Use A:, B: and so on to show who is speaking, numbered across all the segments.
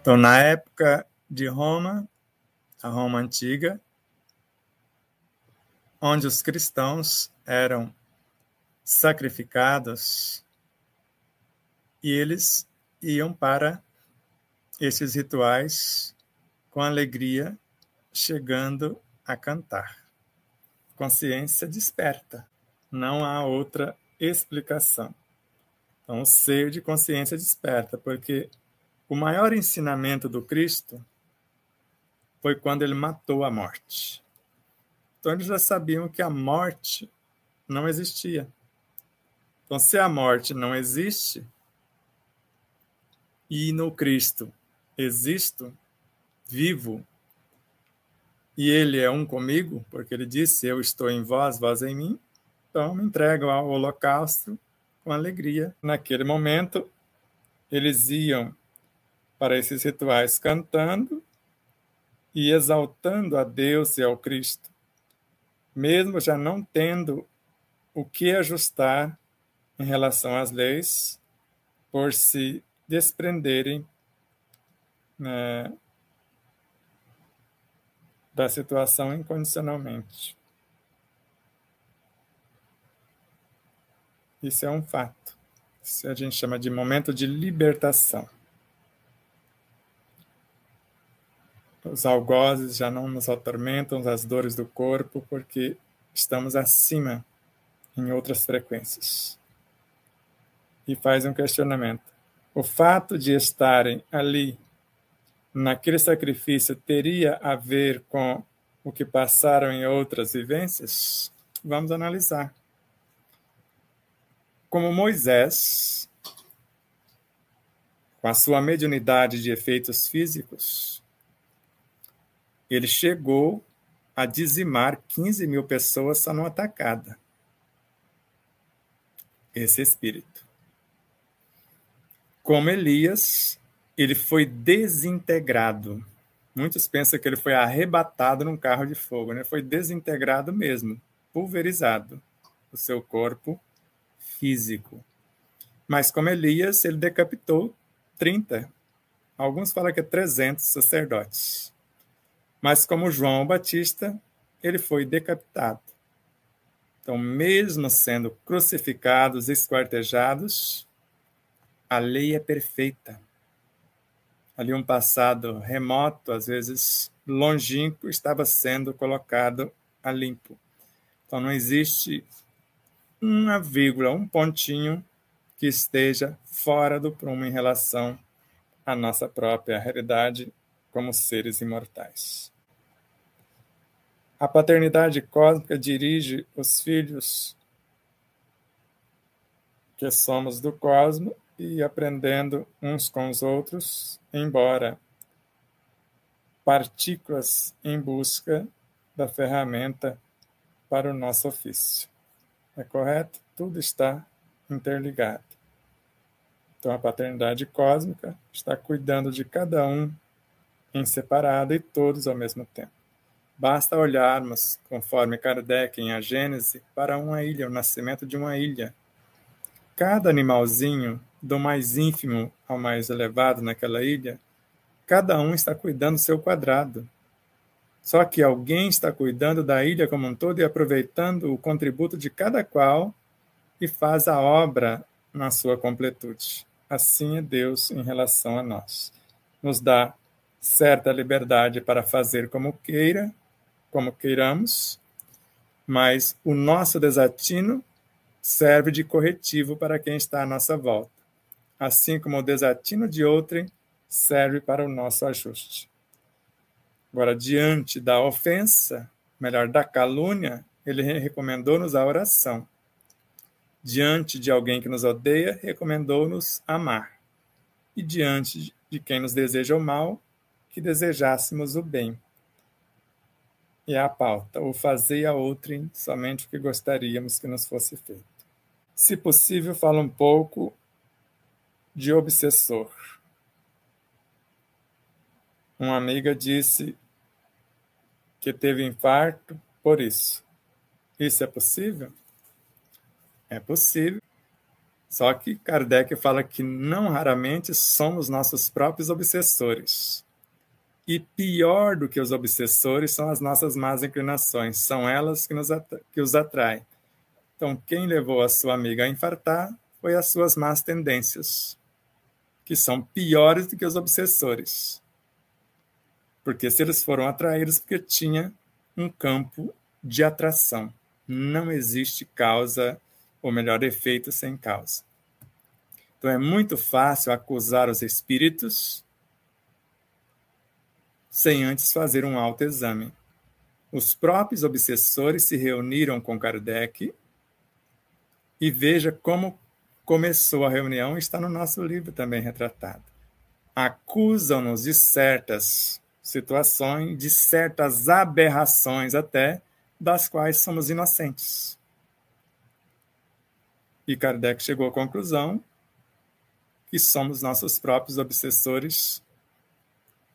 A: Então, na época de Roma, a Roma antiga, onde os cristãos eram sacrificados e eles iam para esses rituais com alegria, chegando a cantar. Consciência desperta. Não há outra explicação. Então, o ser de consciência desperta, porque o maior ensinamento do Cristo foi quando ele matou a morte. Então, eles já sabiam que a morte não existia. Então, se a morte não existe, e no Cristo existo, vivo, e ele é um comigo, porque ele disse, eu estou em vós, vós em mim, então me entregam ao holocausto com alegria. Naquele momento, eles iam para esses rituais cantando e exaltando a Deus e ao Cristo, mesmo já não tendo o que ajustar em relação às leis, por se desprenderem, né, da situação incondicionalmente. Isso é um fato. Isso a gente chama de momento de libertação. Os algozes já não nos atormentam, as dores do corpo, porque estamos acima em outras frequências. E faz um questionamento. O fato de estarem ali, naquele sacrifício, teria a ver com o que passaram em outras vivências? Vamos analisar. Como Moisés, com a sua mediunidade de efeitos físicos, ele chegou a dizimar 15 mil pessoas só numa tacada. Esse espírito. Como Elias, ele foi desintegrado. Muitos pensam que ele foi arrebatado num carro de fogo, né? Foi desintegrado mesmo, pulverizado, o seu corpo físico. Mas como Elias, ele decapitou 30. Alguns falam que é 300 sacerdotes. Mas como João Batista, ele foi decapitado. Então, mesmo sendo crucificados, esquartejados, a lei é perfeita. Ali um passado remoto, às vezes longínquo, estava sendo colocado a limpo. Então, não existe uma vírgula, um pontinho que esteja fora do prumo em relação à nossa própria realidade como seres imortais. A paternidade cósmica dirige os filhos que somos do cosmos e aprendendo uns com os outros, embora partículas em busca da ferramenta para o nosso ofício. É correto? Tudo está interligado. Então, a paternidade cósmica está cuidando de cada um em separado e todos ao mesmo tempo. Basta olharmos, conforme Kardec em A Gênese, para uma ilha, o nascimento de uma ilha. Cada animalzinho, do mais ínfimo ao mais elevado naquela ilha, cada um está cuidando do seu quadrado. Só que alguém está cuidando da ilha como um todo e aproveitando o contributo de cada qual e faz a obra na sua completude. Assim é Deus em relação a nós. Nos dá certa liberdade para fazer como queiramos, mas o nosso desatino serve de corretivo para quem está à nossa volta, assim como o desatino de outrem serve para o nosso ajuste. Agora, diante da ofensa, melhor, da calúnia, ele recomendou-nos a oração. Diante de alguém que nos odeia, recomendou-nos amar. E diante de quem nos deseja o mal, que desejássemos o bem. E a pauta, ou fazei a outrem somente o que gostaríamos que nos fosse feito. Se possível, fala um pouco de obsessor. Uma amiga disse que teve infarto por isso. Isso é possível? É possível. Só que Kardec fala que não raramente somos nossos próprios obsessores. E pior do que os obsessores são as nossas más inclinações. São elas que os atraem. Então, quem levou a sua amiga a infartar foi as suas más tendências, que são piores do que os obsessores. Porque se eles foram atraídos, porque tinha um campo de atração. Não existe causa, ou melhor, efeito sem causa. Então é muito fácil acusar os espíritos sem antes fazer um autoexame. Os próprios obsessores se reuniram com Kardec e veja como começou a reunião, está no nosso livro também retratado. Acusam-nos de certas situações, de certas aberrações até, das quais somos inocentes. E Kardec chegou à conclusão que somos nossos próprios obsessores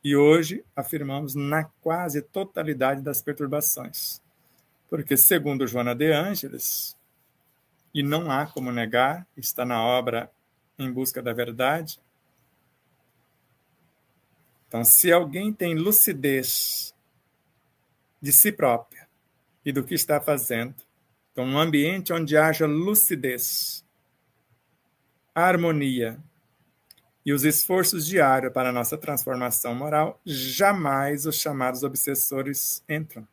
A: e hoje afirmamos na quase totalidade das perturbações. Porque, segundo Joana de Ângeles, e não há como negar, está na obra Em Busca da Verdade. Então, se alguém tem lucidez de si própria e do que está fazendo, então, num ambiente onde haja lucidez, harmonia e os esforços diários para a nossa transformação moral, jamais os chamados obsessores entram.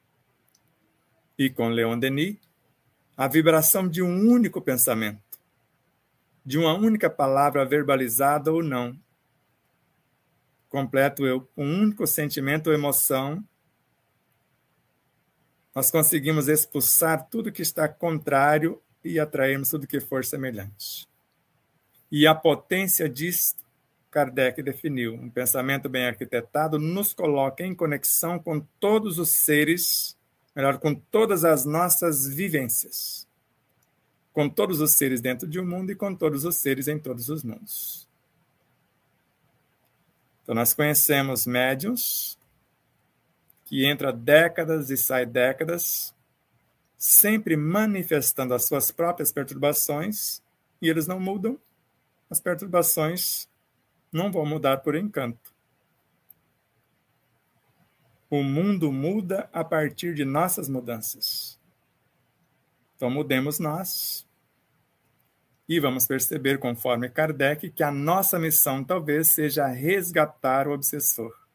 A: E com Leon Denis, a vibração de um único pensamento, de uma única palavra verbalizada ou não, completo eu, um único sentimento ou emoção, nós conseguimos expulsar tudo que está contrário e atrairmos tudo que for semelhante. E a potência disto, Kardec definiu, um pensamento bem arquitetado nos coloca em conexão com todos os seres, melhor, com todas as nossas vivências, com todos os seres dentro de um mundo e com todos os seres em todos os mundos. Então, nós conhecemos médiuns que entra décadas e sai décadas, sempre manifestando as suas próprias perturbações, e eles não mudam, as perturbações não vão mudar por encanto. O mundo muda a partir de nossas mudanças. Então, mudemos nós e vamos perceber, conforme Kardec, que a nossa missão talvez seja resgatar o obsessor.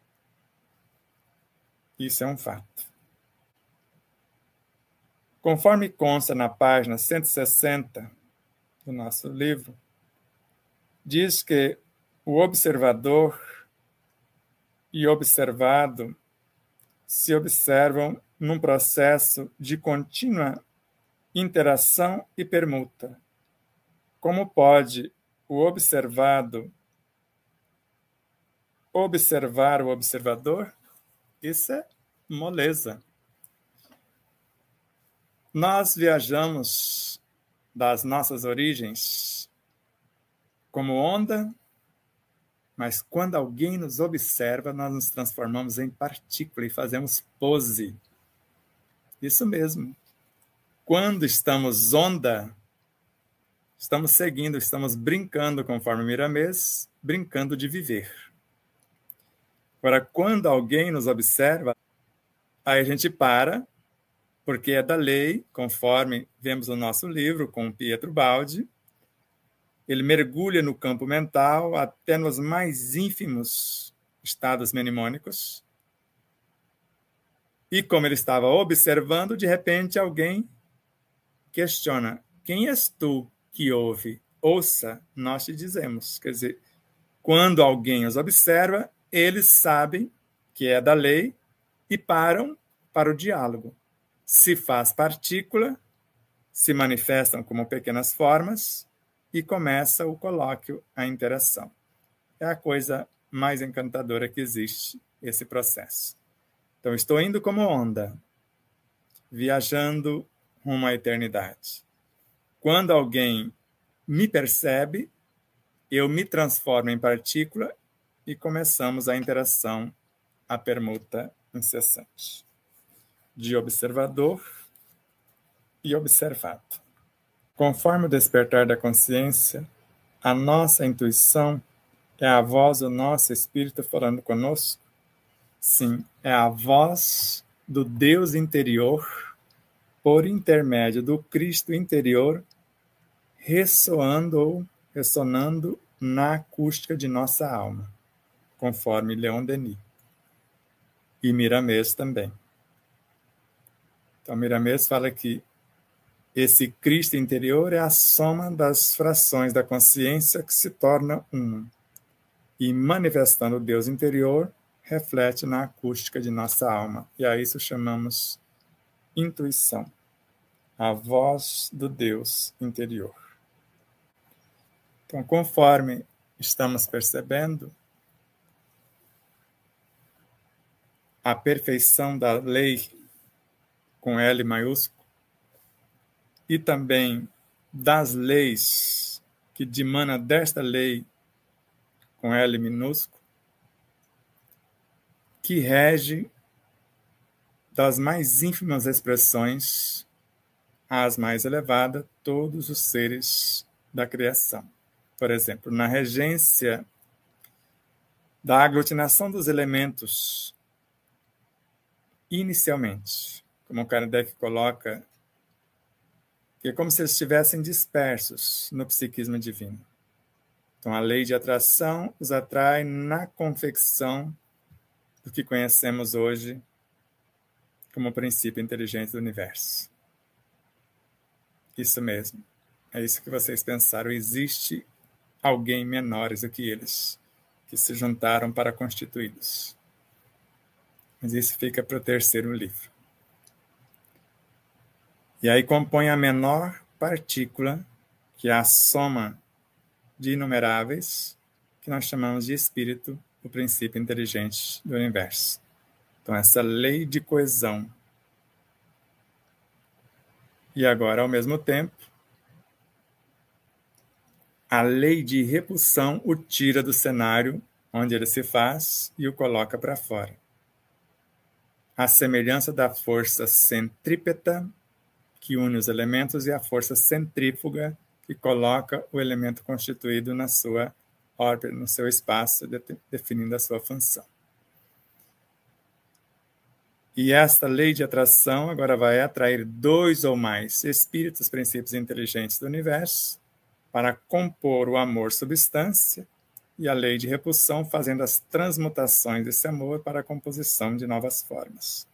A: Isso é um fato. Conforme consta na página 160 do nosso livro, diz que o observador e observado se observam num processo de contínua interação e permuta. Como pode o observado observar o observador? Isso é moleza. Nós viajamos das nossas origens como onda, mas quando alguém nos observa, nós nos transformamos em partícula e fazemos pose. Isso mesmo. Quando estamos onda, estamos seguindo, estamos brincando, conforme Miramês, brincando de viver. Agora, quando alguém nos observa, aí a gente para, porque é da lei, conforme vemos no nosso livro com Pietro Baldi, ele mergulha no campo mental até nos mais ínfimos estados mnemônicos. E como ele estava observando, de repente alguém questiona: quem és tu que ouve? Ouça, nós te dizemos. Quer dizer, quando alguém os observa, eles sabem que é da lei e param para o diálogo. Se faz partícula, se manifestam como pequenas formas e começa o colóquio, a interação. É a coisa mais encantadora que existe, esse processo. Então, estou indo como onda, viajando rumo à eternidade. Quando alguém me percebe, eu me transformo em partícula e começamos a interação, a permuta incessante de observador e observado. Conforme o despertar da consciência, a nossa intuição é a voz do nosso espírito falando conosco? Sim, é a voz do Deus interior, por intermédio do Cristo interior, ressoando ou ressonando na acústica de nossa alma, conforme Leon Denis. E Miramês também. Então, Miramês fala que esse Cristo interior é a soma das frações da consciência que se torna uma. E manifestando o Deus interior, reflete na acústica de nossa alma. E a isso chamamos intuição, a voz do Deus interior. Então, conforme estamos percebendo, a perfeição da lei com L maiúsculo e também das leis que dimana desta lei com L minúsculo, que rege das mais ínfimas expressões às mais elevadas todos os seres da criação. Por exemplo, na regência da aglutinação dos elementos, inicialmente, como Kardec coloca, que é como se eles estivessem dispersos no psiquismo divino. Então, a lei de atração os atrai na confecção do que conhecemos hoje como princípio inteligente do universo. Isso mesmo. É isso que vocês pensaram. Existe alguém menores do que eles, que se juntaram para constituí-los. Mas isso fica para o terceiro livro. E aí compõe a menor partícula, que é a soma de inumeráveis, que nós chamamos de espírito, o princípio inteligente do universo. Então, essa lei de coesão. E agora, ao mesmo tempo, a lei de repulsão o tira do cenário onde ele se faz e o coloca para fora. A semelhança da força centrípeta, que une os elementos, e a força centrífuga, que coloca o elemento constituído na sua órbita, no seu espaço, definindo a sua função. E esta lei de atração agora vai atrair 2 ou mais espíritos, princípios inteligentes do universo, para compor o amor substância, e a lei de repulsão fazendo as transmutações desse amor para a composição de novas formas.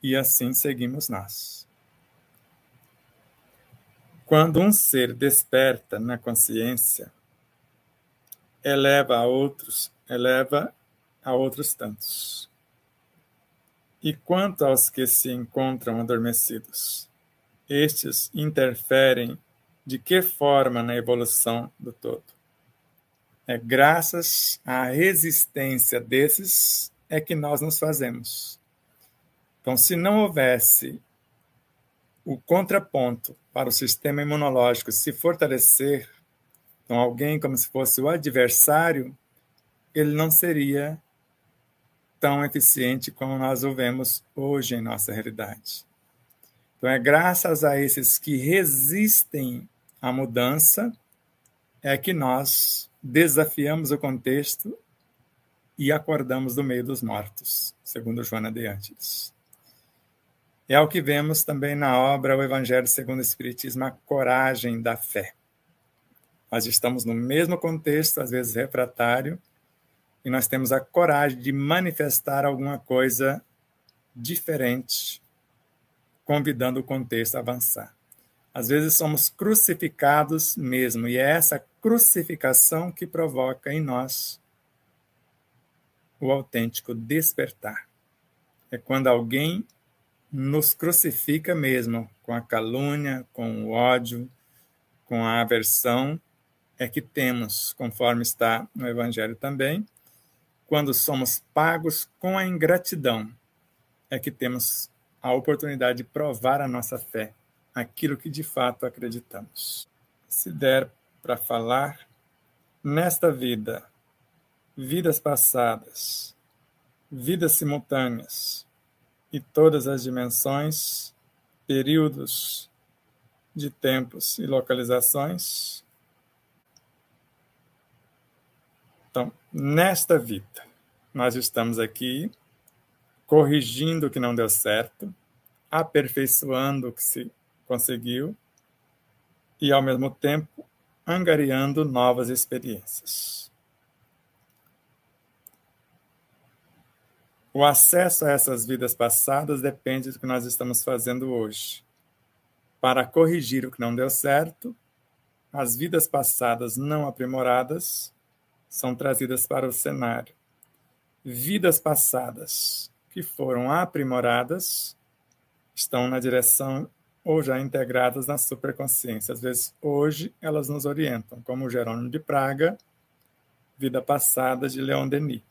A: E assim seguimos nós. Quando um ser desperta na consciência, eleva a outros tantos. E quanto aos que se encontram adormecidos, estes interferem de que forma na evolução do todo? É graças à resistência desses é que nós nos fazemos. Então, se não houvesse o contraponto para o sistema imunológico se fortalecer, então alguém como se fosse o adversário, ele não seria tão eficiente como nós o vemos hoje em nossa realidade. Então, é graças a esses que resistem à mudança é que nós desafiamos o contexto e acordamos do meio dos mortos, segundo Joana de Ângeles. É o que vemos também na obra O Evangelho segundo o Espiritismo, a coragem da fé. Nós estamos no mesmo contexto, às vezes refratário, e nós temos a coragem de manifestar alguma coisa diferente, convidando o contexto a avançar. Às vezes somos crucificados mesmo, e é essa crucificação que provoca em nós o autêntico despertar. É quando alguém nos crucifica mesmo, com a calúnia, com o ódio, com a aversão, é que temos, conforme está no Evangelho também, quando somos pagos com a ingratidão, é que temos a oportunidade de provar a nossa fé, aquilo que de fato acreditamos. Se der para falar, nesta vida, vidas passadas, vidas simultâneas e todas as dimensões, períodos de tempos e localizações, Então, nesta vida, nós estamos aqui corrigindo o que não deu certo, aperfeiçoando o que se conseguiu e, ao mesmo tempo, angariando novas experiências. O acesso a essas vidas passadas depende do que nós estamos fazendo hoje. Para corrigir o que não deu certo, as vidas passadas não aprimoradas são trazidas para o cenário. Vidas passadas que foram aprimoradas estão na direção ou já integradas na superconsciência. Às vezes, hoje, elas nos orientam, como Jerônimo de Praga, vida passada de Leon Denis.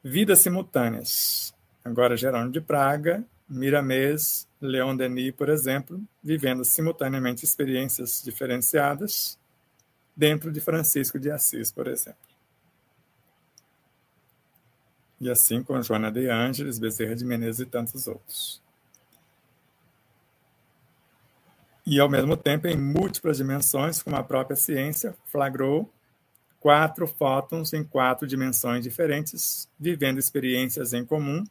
A: Vidas simultâneas. Agora, Jerônimo de Praga, Miramês, Leon Denis, por exemplo, vivendo simultaneamente experiências diferenciadas dentro de Francisco de Assis, por exemplo. E assim com Joana de Ângeles, Bezerra de Menezes e tantos outros. E, ao mesmo tempo, em múltiplas dimensões, como a própria ciência flagrou, 4 fótons em 4 dimensões diferentes, vivendo experiências em comum,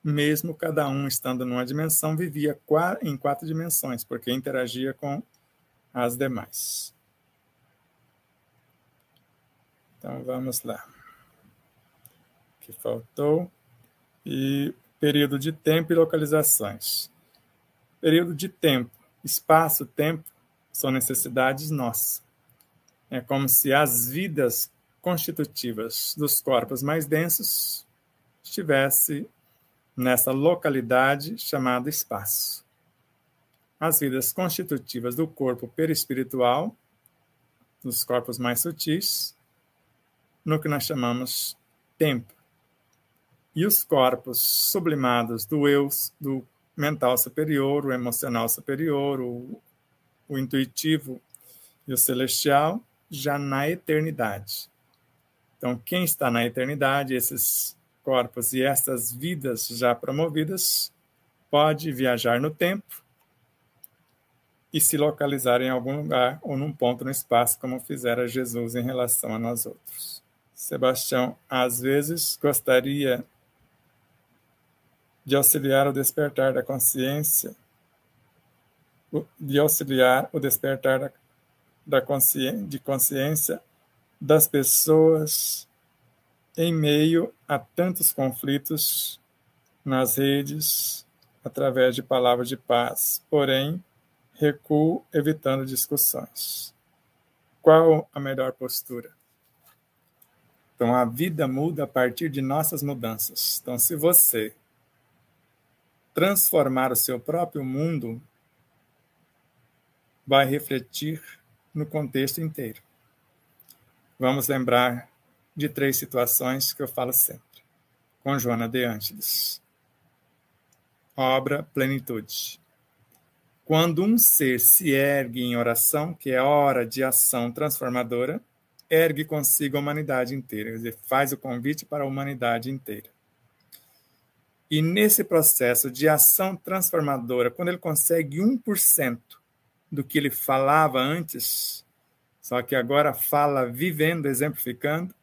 A: mesmo cada um estando numa dimensão, vivia em 4 dimensões, porque interagia com as demais. Então, vamos lá. O que faltou? E período de tempo e localizações. Período de tempo, espaço, tempo, são necessidades nossas. É como se as vidas constitutivas dos corpos mais densos estivessem nessa localidade chamada espaço. As vidas constitutivas do corpo perispiritual, dos corpos mais sutis, no que nós chamamos tempo. E os corpos sublimados do eu, do mental superior, o emocional superior, o intuitivo e o celestial, já na eternidade. Então, quem está na eternidade, esses corpos e essas vidas já promovidas, pode viajar no tempo e se localizar em algum lugar ou num ponto no espaço, como fizera Jesus em relação a nós outros. Sebastião, às vezes, gostaria de auxiliar o despertar da consciência, de auxiliar o despertar de consciência das pessoas em meio a tantos conflitos nas redes, através de palavras de paz. Porém, recuo evitando discussões. Qual a melhor postura? Então, a vida muda a partir de nossas mudanças. Então, se você transformar o seu próprio mundo, vai refletir no contexto inteiro. Vamos lembrar de 3 situações que eu falo sempre. Com Joana de Ângeles. Obra Plenitude. Quando um ser se ergue em oração, que é hora de ação transformadora, ergue consigo a humanidade inteira, quer dizer, faz o convite para a humanidade inteira. E nesse processo de ação transformadora, quando ele consegue 1% do que ele falava antes, só que agora fala vivendo, exemplificando,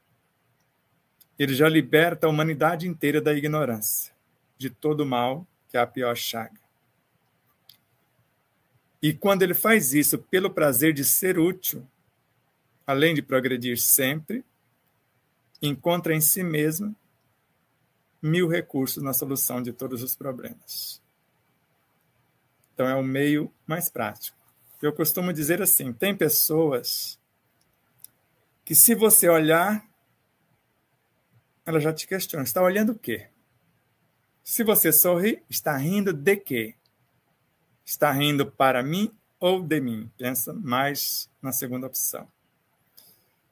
A: ele já liberta a humanidade inteira da ignorância, de todo mal, que é a pior chaga. E quando ele faz isso pelo prazer de ser útil, além de progredir sempre, encontra em si mesmo 1000 recursos na solução de todos os problemas. Então é o meio mais prático. Eu costumo dizer assim, tem pessoas que se você olhar, ela já te questiona, está olhando o quê? Se você sorri, está rindo de quê? Está rindo para mim ou de mim? Pensa mais na segunda opção.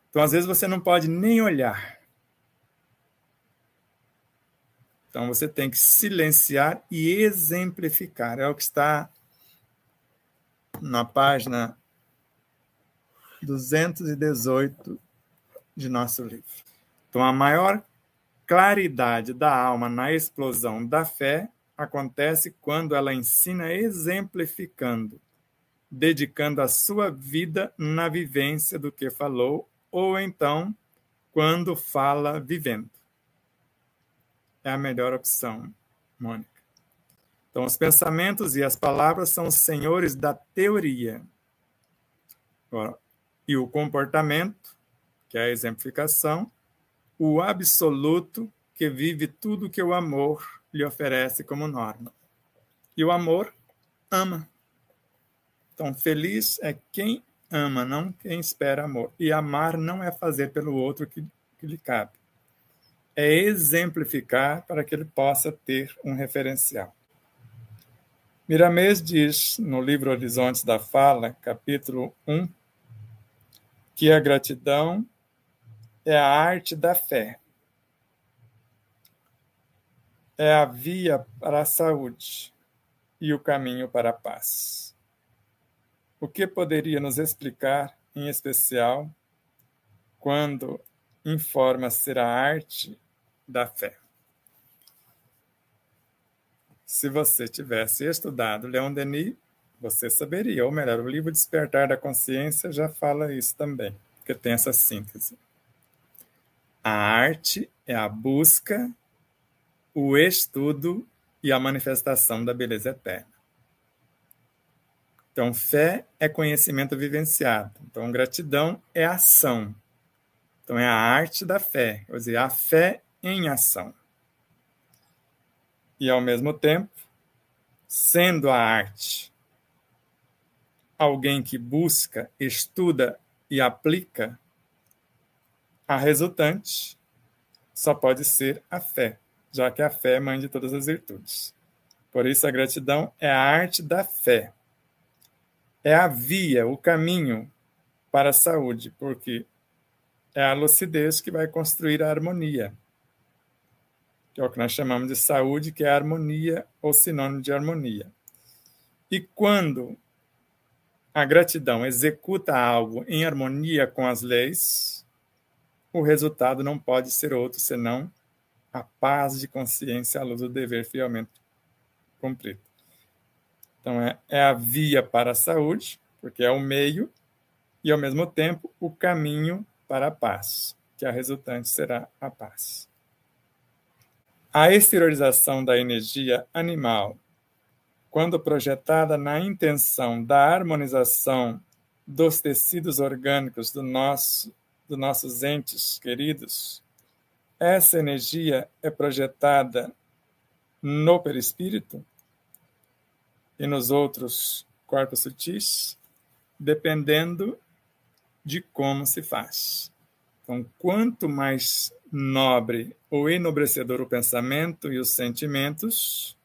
A: Então, às vezes, você não pode nem olhar. Então, você tem que silenciar e exemplificar. É o que está na página 218 de nosso livro. Então, a maior claridade da alma na explosão da fé acontece quando ela ensina exemplificando, dedicando a sua vida na vivência do que falou ou então quando fala vivendo. É a melhor opção, Mônica. Então, os pensamentos e as palavras são os senhores da teoria. Agora, e o comportamento, que é a exemplificação, o absoluto, que vive tudo que o amor lhe oferece como norma. E o amor ama. Então, feliz é quem ama, não quem espera amor. E amar não é fazer pelo outro que lhe cabe. É exemplificar para que ele possa ter um referencial. Miramês diz, no livro Horizontes da Fala, capítulo 1, que a gratidão é a arte da fé. É a via para a saúde e o caminho para a paz. O que poderia nos explicar, em especial, quando informa ser a arte da fé? Se você tivesse estudado Leon Denis, você saberia, ou melhor, o livro Despertar da Consciência já fala isso também, porque tem essa síntese. A arte é a busca, o estudo e a manifestação da beleza eterna. Então, fé é conhecimento vivenciado. Então, gratidão é ação. Então, é a arte da fé, quer dizer, a fé em ação. E, ao mesmo tempo, sendo a arte alguém que busca, estuda e aplica, a resultante só pode ser a fé, já que a fé é mãe de todas as virtudes. Por isso, a gratidão é a arte da fé. É a via, o caminho para a saúde, porque é a lucidez que vai construir a harmonia, que é o que nós chamamos de saúde, que é a harmonia ou sinônimo de harmonia. E quando a gratidão executa algo em harmonia com as leis, o resultado não pode ser outro senão a paz de consciência à luz do dever fielmente cumprido. Então, é a via para a saúde, porque é o meio, e, ao mesmo tempo, o caminho para a paz, que a resultante será a paz. A exteriorização da energia animal, quando projetada na intenção da harmonização dos tecidos orgânicos dos nossos entes queridos, essa energia é projetada no perispírito e nos outros corpos sutis, dependendo de como se faz. Então, quanto mais nobre ou enobrecedor o pensamento e os sentimentos,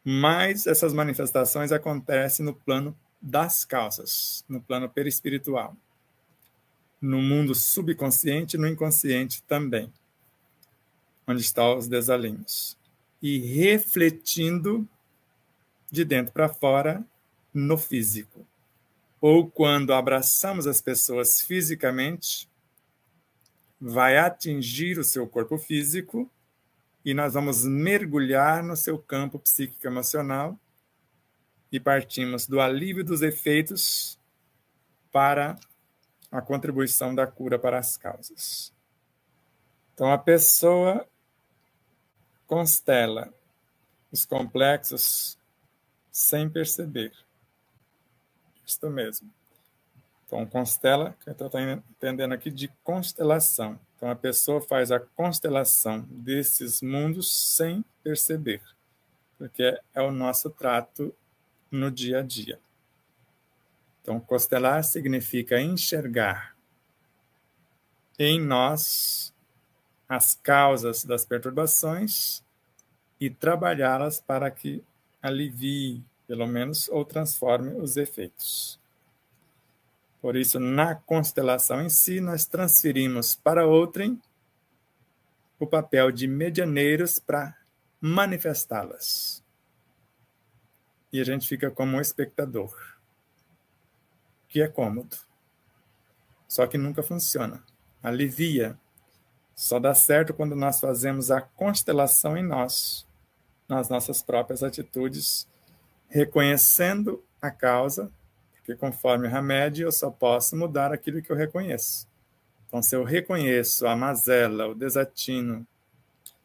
A: mais essas manifestações acontecem no plano das causas, no plano perispiritual, no mundo subconsciente e no inconsciente também, onde estão os desalinhos. E refletindo de dentro para fora no físico. Ou quando abraçamos as pessoas fisicamente, vai atingir o seu corpo físico e nós vamos mergulhar no seu campo psíquico emocional e partimos do alívio dos efeitos para a contribuição da cura para as causas. Então, a pessoa constela os complexos sem perceber. Isto mesmo. Então, constela, que eu estou entendendo aqui de constelação. Então, a pessoa faz a constelação desses mundos sem perceber, porque é o nosso trato no dia a dia. Então, constelar significa enxergar em nós as causas das perturbações e trabalhá-las para que alivie, pelo menos, ou transforme os efeitos. Por isso, na constelação em si, nós transferimos para outrem o papel de medianeiros para manifestá-las. E a gente fica como um espectador, que é cômodo. Só que nunca funciona. Alivia. Só dá certo quando nós fazemos a constelação em nós, nas nossas próprias atitudes, reconhecendo a causa, porque conforme o remédio eu só posso mudar aquilo que eu reconheço. Então, se eu reconheço a mazela, o desatino,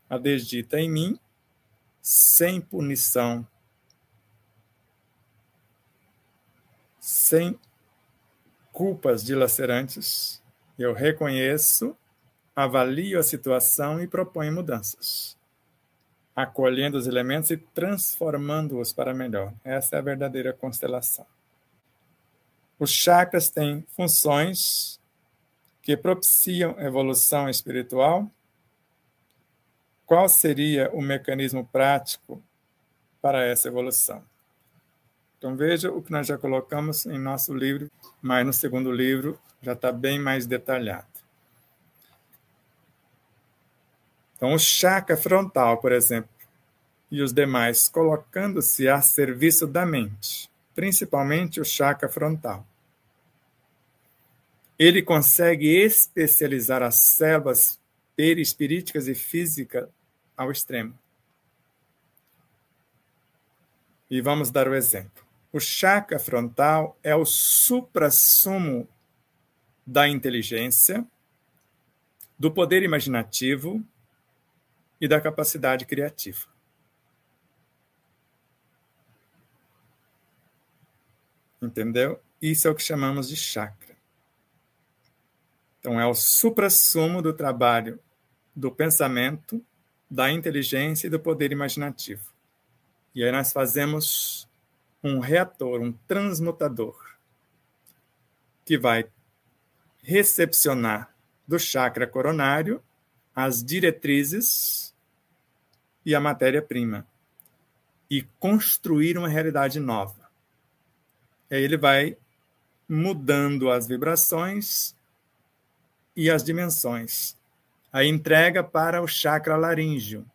A: a desdita em mim, sem punição, sem culpas dilacerantes, eu reconheço, avalio a situação e proponho mudanças, acolhendo os elementos e transformando-os para melhor. Essa é a verdadeira constelação. Os chakras têm funções que propiciam evolução espiritual. Qual seria o mecanismo prático para essa evolução? Então, veja o que nós já colocamos em nosso livro, mas no segundo livro já está bem mais detalhado. Então, o chakra frontal, por exemplo, e os demais colocando-se a serviço da mente, principalmente o chakra frontal. Ele consegue especializar as células perispiríticas e físicas ao extremo. E vamos dar o exemplo. O chakra frontal é o suprassumo da inteligência, do poder imaginativo e da capacidade criativa. Entendeu? Isso é o que chamamos de chakra. Então, é o suprassumo do trabalho do pensamento, da inteligência e do poder imaginativo. E aí nós fazemos um reator, um transmutador, que vai recepcionar do chakra coronário as diretrizes e a matéria-prima e construir uma realidade nova. E aí ele vai mudando as vibrações e as dimensões. Aí entrega para o chakra laríngeo.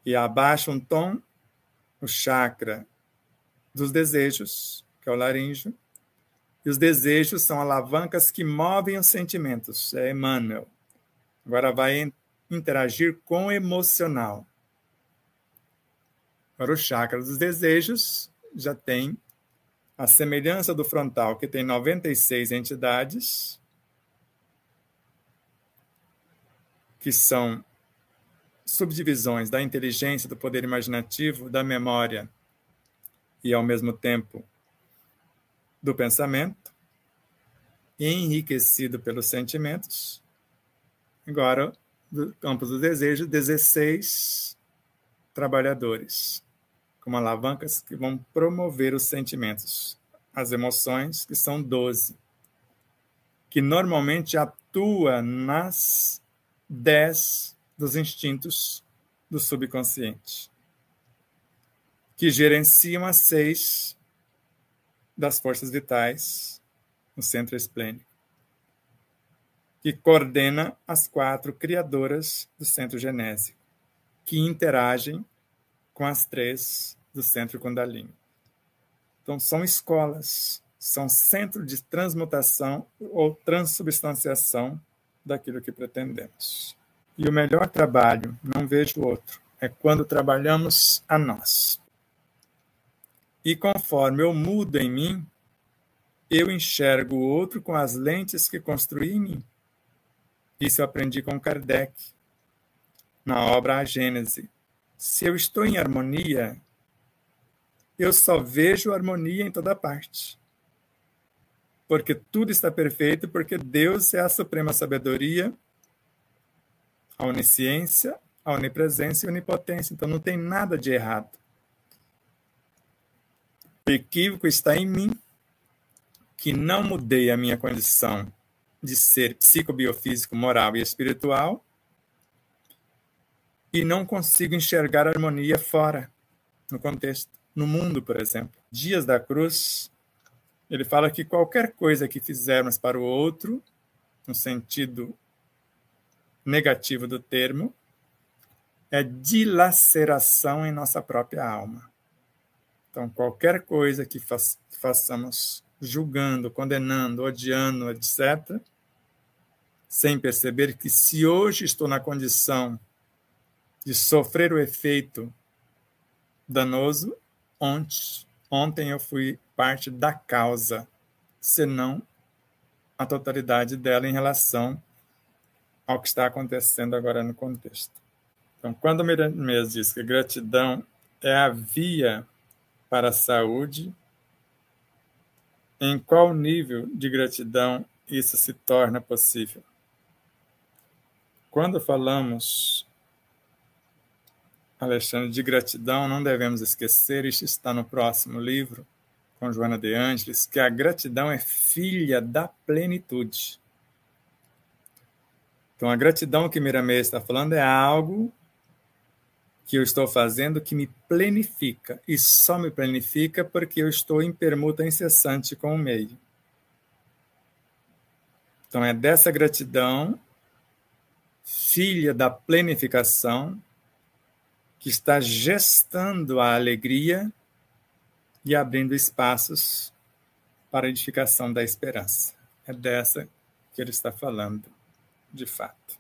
A: E abaixa um tom, o chakra dos desejos, que é o laríngeo. E os desejos são alavancas que movem os sentimentos. É Emmanuel. Agora vai interagir com o emocional. Agora o chakra dos desejos já tem a semelhança do frontal, que tem 96 entidades, que são subdivisões da inteligência, do poder imaginativo, da memória e, ao mesmo tempo, do pensamento, enriquecido pelos sentimentos. Agora, do campo do desejo, 16 trabalhadores, como alavancas que vão promover os sentimentos, as emoções, que são 12, que normalmente atua nas 10 dos instintos do subconsciente, que gerenciam as 6 das forças vitais no centro esplênico, que coordena as 4 criadoras do centro genésico, que interagem com as 3 do centro Kundalini. Então, são escolas, são centros de transmutação ou transubstanciação daquilo que pretendemos. E o melhor trabalho, não vejo outro, é quando trabalhamos a nós. E conforme eu mudo em mim, eu enxergo o outro com as lentes que construí em mim. Isso eu aprendi com Kardec, na obra A Gênese. Se eu estou em harmonia, eu só vejo harmonia em toda parte. Porque tudo está perfeito, porque Deus é a suprema sabedoria, a onisciência, a onipresença e a onipotência. Então não tem nada de errado. O equívoco está em mim, que não mudei a minha condição de ser psicobiofísico, moral e espiritual, e não consigo enxergar a harmonia fora, no contexto, no mundo, por exemplo. Dias da Cruz, ele fala que qualquer coisa que fizermos para o outro, no sentido negativo do termo, é dilaceração em nossa própria alma. Então, qualquer coisa que façamos julgando, condenando, odiando, etc., sem perceber que se hoje estou na condição de sofrer o efeito danoso, ontem eu fui parte da causa, senão a totalidade dela em relação ao que está acontecendo agora no contexto. Então, quando Miramês diz que gratidão é a via para a saúde, em qual nível de gratidão isso se torna possível? Quando falamos, Alexandre, de gratidão, não devemos esquecer, isso está no próximo livro, com Joana de Ângeles, que a gratidão é filha da plenitude. Então, a gratidão que Miramês está falando é algo que eu estou fazendo que me plenifica, e só me plenifica porque eu estou em permuta incessante com o meio. Então, é dessa gratidão, filha da plenificação, que está gestando a alegria e abrindo espaços para a edificação da esperança. É dessa que ele está falando, de fato.